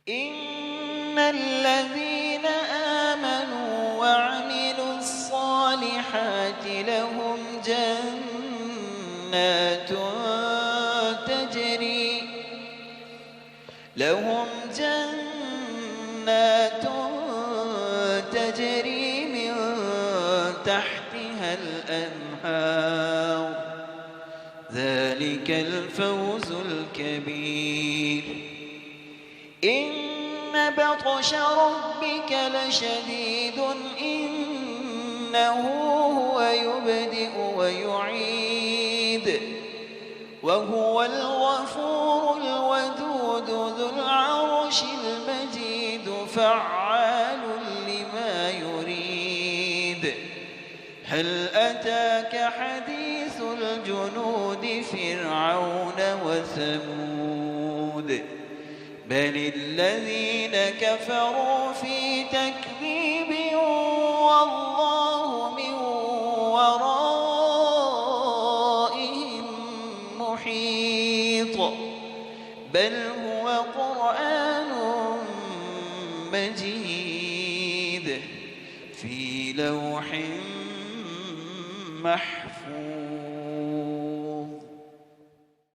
إن الذين آمنوا وعملوا الصالحات لهم جنات تجري من تحتها الأنهار ذلك الفوز الكبير. إن بطش ربك لشديد إنه هو يبدئ ويعيد وهو الغفور الودود ذو العرش المجيد فعال لما يريد. هل أتاك حديث الجنود فرعون وثمود بل الذين كفروا في تكذيب والله من ورائهم محيط بل هو قرآن مجيد في لوح محفوظ.